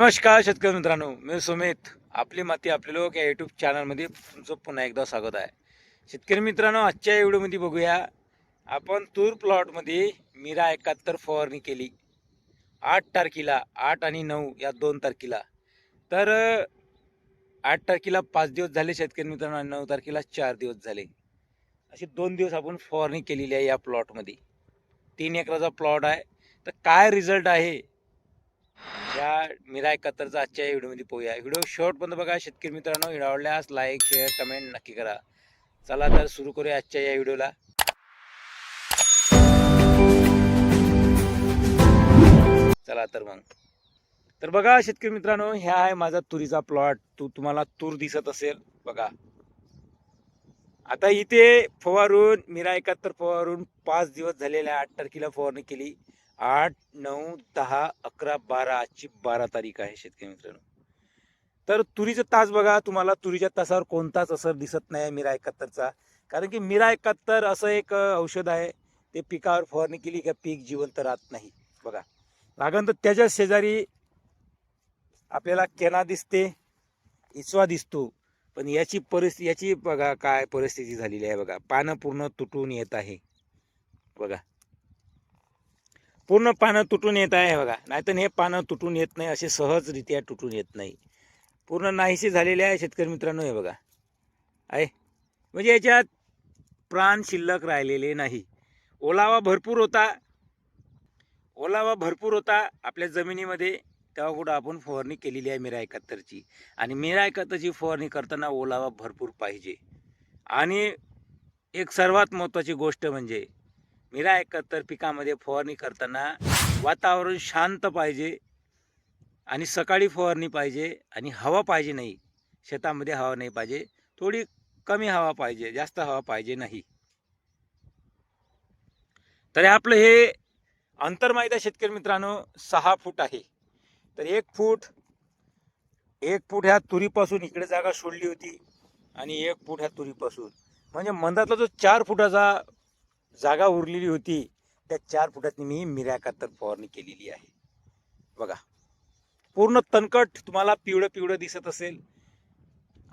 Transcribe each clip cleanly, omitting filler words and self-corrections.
नमस्कार शेतकरी मित्रांनो, मी सुमित. आपली माती आपले लोक या यूट्यूब चॅनलमध्ये तुमचं पुन्हा एकदा स्वागत आहे. शेतकरी मित्रांनो, आजच्या व्हिडिओमध्ये बघूया आपण तूर प्लॉटमध्ये मीरा 71 फवारणी केली 8 तारखेला. 8 आणि 9 या 2 तारखेला. तर 8 तारखेला 5 दिवस झाले शेतकरी मित्रांनो आणि 9 तारखेला 4 दिवस झाले. असे 2 दिवस आपण फवारणी केलेली आहे या प्लॉटमध्ये. 3 एकराचा प्लॉट आहे. तर काय रिझल्ट आहे या मीरा 71चा आजच्या व्हिडिओमध्ये पाहूया. व्हिडिओ शेवटपर्यंत बघा शेतकरी मित्रांनो. व्हिडिओ आवडल्यास लाईक शेअर कमेंट नक्की करा. चला तर सुरू करूया आजच्या या व्हिडिओला. चला तर मग. तर बघा शेतकरी मित्रांनो, ह्या आहे माझा तुरीचा प्लॉट. तुम्हाला तूर दिसत असेल बघा. आता इथे फवारून मीरा 71 फवारून 5 दिवस झालेले. 8 तारखेला फवारणी केली. 8, 9, 10, 11, 12 आजची 12 तारीख आहे शेतकरी मित्रांनो. तर तुरीचं तास बघा. तुम्हाला तुरीच्या तासावर कोणताच असर दिसत नाही मीरा 71चा. कारण की मीरा 71 असं एक औषध आहे, ते पिकावर फवारणी केली का पीक जिवंत राहत नाही. बघा लागन तर त्याच्या शेजारी आपल्याला केना दिसते, इचवा दिसतो. पण याची बघा काय परिस्थिती झालेली आहे. बघा पानं पूर्ण तुटून येत आहे. बघा पूर्ण पानं तुटून येत आहे. बघा नाहीतर हे पानं तुटून येत नाही, असे सहजरित्या तुटून येत नाही. पूर्ण नाहीसे झालेले आहे शेतकरी मित्रांनो. हे बघा आहे, म्हणजे याच्यात प्राण शिल्लक राहिलेले नाही. ओलावा भरपूर होता आपल्या जमिनीमध्ये. तेव्हा कुठं आपण फवारणी केलेली आहे मीरा 71ची. आणि मीरा 71ची फवारणी करताना ओलावा भरपूर पाहिजे. आणि एक सर्वात महत्त्वाची गोष्ट म्हणजे मीरा 71 पिकामध्ये फवारणी करताना वातावरण शांत पाहिजे. आणि सकाळी फवारणी पाहिजे. आणि हवा पाहिजे नाही, शेतामध्ये हवा नाही पाहिजे. थोडी कमी हवा पाहिजे, जास्त हवा पाहिजे नाही. तर आपलं हे अंतर माहीत आहे शेतकरी मित्रांनो, 6 फूट आहे. तर 1 फूट ह्या तुरीपासून इकडे जागा सोडली होती. आणि 1 फूट ह्या तुरीपासून, म्हणजे मंदातला जो 4 फुटाचा जागा उरलेली होती, त्या 4 फुटातनी मी मीरा 71 फवारणी केलेली आहे. बघा पूर्ण तणकट तुम्हाला पिवळं दिसत असेल.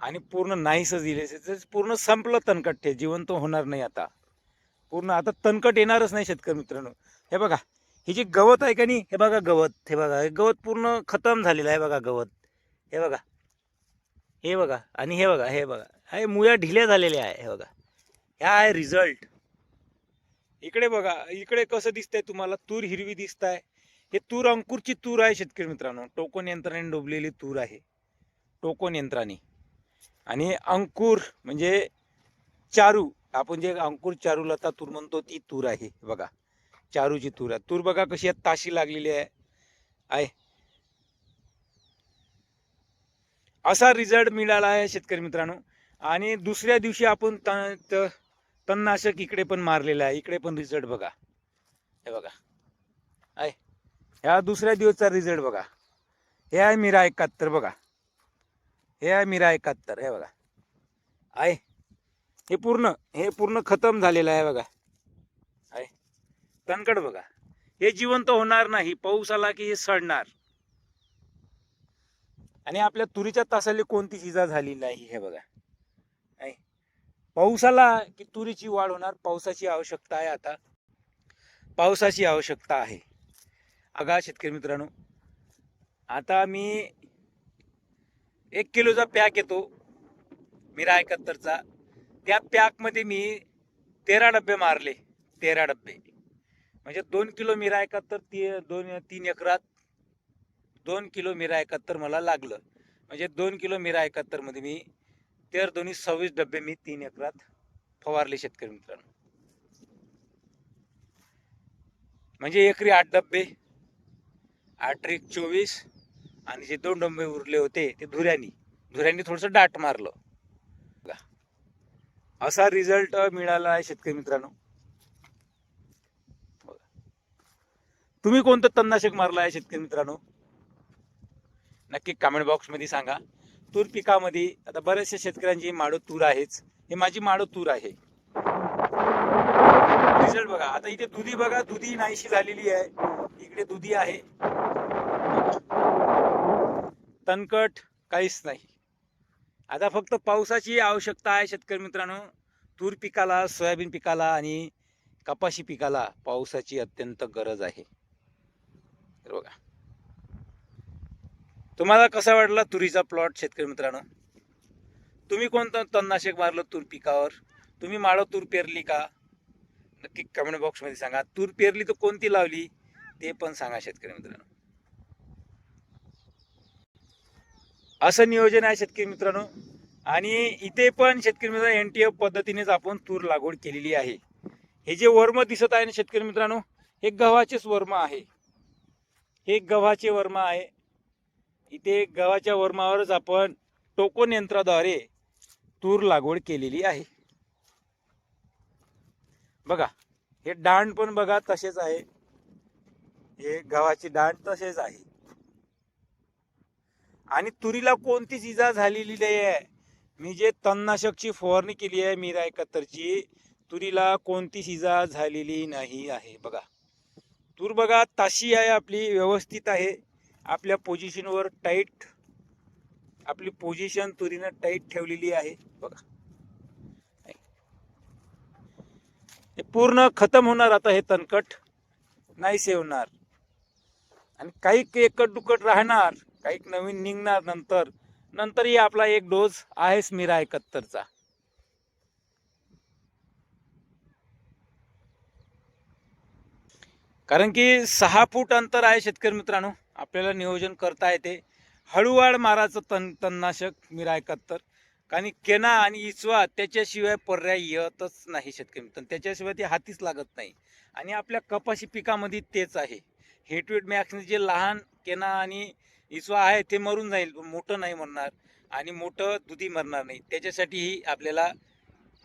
आणि पूर्ण नाहीसं दिले असेल. पूर्ण संपलं तणकट. ते जिवंत होणार नाही आता. पूर्ण आता तणकट येणारच नाही शेतकरी मित्रांनो. हे बघा ही जी गवत आहे का नाही, हे बघा गवत. हे बघा हे गवत पूर्ण खतम झालेलं आहे. बघा गवत. हे बघा आणि हे बघा हे मुळ्या ढिल्या झालेल्या आहे. हे बघा ह्या आहे रिझल्ट. इकडे बघा, इकडे कसं दिसतंय तुम्हाला, तूर हिरवी दिसत आहे. हे तूर अंकुरची तूर आहे शेतकरी मित्रांनो. टोकन यंत्राने डोबलेली तूर आहे, टोकन यंत्राने. आणि अंकुर म्हणजे चारू, आपण जे अंकुर चारू लता तूर म्हणतो ती तूर आहे. बघा चारूची तूर आहे. तूर बघा कशी ताशी लागलेली आहे. असा रिझल्ट मिळाला आहे शेतकरी मित्रांनो. आणि दुसऱ्या दिवशी आपण तणनाशक इकडे पण मारलेलं आहे. इकडे पण रिझल्ट बघा. हे बघा आहे, ह्या दुसऱ्या दिवसचा रिझल्ट बघा. हे आहे मीरा 71. बघा हे आहे मीरा 71. हे बघा आहे, हे पूर्ण खतम झालेलं आहे. बघा आहे तणकट. बघा हे जिवंत होणार नाही. पाऊस आला की हे सडणार. आणि आपल्या तुरीच्या तासाला कोणतीच इजा झाली नाही. हे बघा आहे, पाऊस आला की तुरीची वाढ होणार. पावसाची आवश्यकता आहे आता, पावसाची आवश्यकता आहे. बघा शेतकरी मित्रांनो, आता मी 1 किलोचा पॅक येतो मीरा 71चा. त्या पॅकमध्ये मी 13 डब्बे मारले. 13 डब्बे म्हणजे 2 किलो मीरा 71. 3 एकरात 2 किलो मीरा 71 मला लागलं. म्हणजे 2 किलो मीरा 71 मध्ये मी 13 दोन्ही 26 डब्बे मी 3 एकरात फवारले शेतकरी मित्रांनो. म्हणजे एकरी 8 डब्बे, 8 × 24. आणि जे 2 डब्बे उरले होते ते धुऱ्यानी थोडंसं दाट मारलं. असा रिझल्ट मिळाला आहे शेतकरी मित्रांनो. तुम्ही कोणतं तणनाशक मारलं आहे शेतकरी मित्रांनो, नक्की कमेंट बॉक्स मध्ये सांगा. तूर पिकामध्ये आता बऱ्याचशा शेतकऱ्यांची माडो तूर आहेच. हे माझी माडो तूर आहे. रिझल्ट बघा. आता इथे दुधी बघा, दुधी नाहीशी झालेली आहे. इकडे दुधी आहे. तणकट काहीच नाही. आता फक्त पावसाची आवश्यकता आहे शेतकरी मित्रांनो. तूर पिकाला, सोयाबीन पिकाला आणि कपाशी पिकाला पावसाची अत्यंत गरज आहे. तर बघा, तुम्हाला कसा वाटला तुरीचा प्लॉट शेतकरी मित्रांनो? तुम्ही कोणतं तणनाशक मारलं तूर पिकावर? तुम्ही माळव तूर पेरली का? नक्की कमेंट बॉक्समध्ये सांगा. तूर पेरली तर कोणती लावली ते पण सांगा शेतकरी मित्रांनो. असं नियोजन आहे शेतकरी मित्रांनो. आणि इथे पण शेतकरी मित्रांनो NTF पद्धतीनेच आपण तूर लागवड केलेली आहे. हे जे वर्म दिसत आहे ना शेतकरी मित्रांनो, हे गव्हाचेच वर्म आहे. हे गव्हाचे वर्म आहे. इथे गव्हाच्या वर्मावरच आपण टोकन यंत्राद्वारे तूर लागवड केलेली आहे. बघा, हे दांड पण बघा तसेच आहे. हे गव्हाची दांड तसेच आहे. आणि तुरीला कोणतीच इजा झालेली नाही आहे. मी जे तणनाशकची फवारणी केली आहे मीरा 71ची, तुरीला कोणतीच इजा झालेली नाही आहे. बघा, तूर बघा ताशी आहे आपली, व्यवस्थित आहे. आपल्या पोझिशनवर टाईट, आपली पोझिशन तुरीनं टाईट ठेवलेली आहे. बघा, हे पूर्ण खतम होणार आता. हे तणकट नाही सेवणार आणि काही एकट दुकट राहणार, काही नवीन निघणार नंतरही आपला एक डोस आहेच मीरा 71चा. कारण की 6 फूट अंतर आहे शेतकरी मित्रांनो. आपल्याला नियोजन करता येते. हळूवार मारायचं तणनाशक मीरा 71. कारण केना आणि इचवा त्याच्याशिवाय पर्याय येतच नाही शेतकरी मित्रांनो. त्याच्याशिवाय ते हातीच लागत नाही. आणि आपल्या कपाशी पिकामध्ये तेच आहे. हेटवेट मॅक्सने जे लहान केना आणि इचवा आहे ते मरून जाईल, मोठं नाही मरणार आणि मोठं दुधी मरणार नाही. त्याच्यासाठीही आपल्याला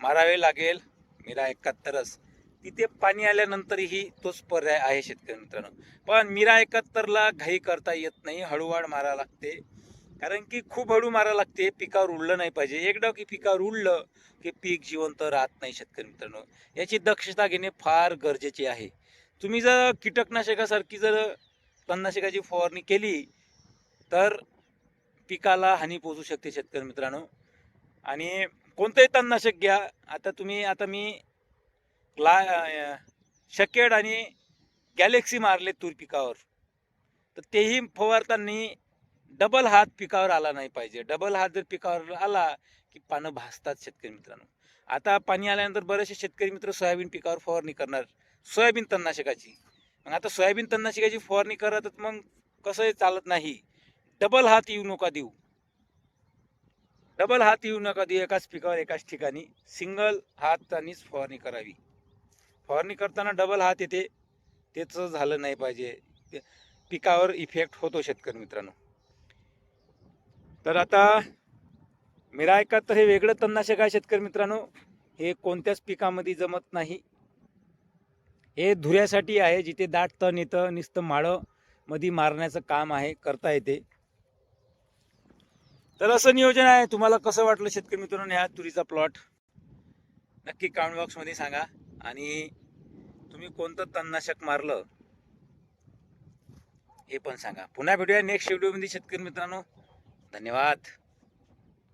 मारावे लागेल मीरा 71च. तिथे पाणी आल्यानंतरही तोच पर्याय आहे शेतकरी मित्रांनो. पण मीरा 71ला घाई करता येत नाही, हळूवार मारा लागते. कारण की खूप हळू मारा लागते, पिकावर उडलं नाही पाहिजे. एकदा की पिकावर उडलं की पीक जिवंत राहत नाही शेतकरी मित्रांनो. याची दक्षता घेणे फार गरजेचे आहे. तुम्ही जर कीटकनाशकासारखी जर तणनाशकाची फवारणी केली तर पिकाला हानी पोहोचू शकते शेतकरी मित्रांनो. आणि कोणतंही तणनाशक घ्या. आता मी शकेड आणि गॅलेक्सी मारले तूर पिकावर, तर तेही फवारताना डबल हात पिकावर आला नाही पाहिजे. डबल हात जर पिकावर आला की पानं भासतात शेतकरी मित्रांनो. आता पाणी आल्यानंतर बरेचसे शेतकरी मित्र सोयाबीन पिकावर फवारणी करणार, सोयाबीन तणनाशकाची. मग आता सोयाबीन तणनाशकाची फवारणी करत मग कसंही चालत नाही. डबल हात येऊ नका देऊ. डबल हात येऊ नका देऊ एकाच पिकावर एकाच ठिकाणी. सिंगल हातानेच फवारणी करावी. फवारणी करताना डबल हात येते, तेच झालं नाही पाहिजे. पिकावर इफेक्ट होतो शेतकरी मित्रांनो. तर आता मीरा 71 हे वेगळं तणनाशक आहे शेतकरी मित्रांनो. हे कोणत्याच पिकामध्ये जमत नाही. हे धुऱ्यासाठी आहे, जिथे दाट तण येतं, नुसतं माळं मध्ये मारण्याचं काम आहे, करता येते. तर असं नियोजन आहे. तुम्हाला कसं वाटलं शेतकरी मित्रांनो ह्या तुरीचा प्लॉट? नक्की कमेंट बॉक्समध्ये सांगा. आणि तुम्ही कोणतं तणनाशक मारलं हे पण सांगा. पुन्हा भेटूया नेक्स्ट व्हिडिओमध्ये शेतकरी मित्रांनो. धन्यवाद.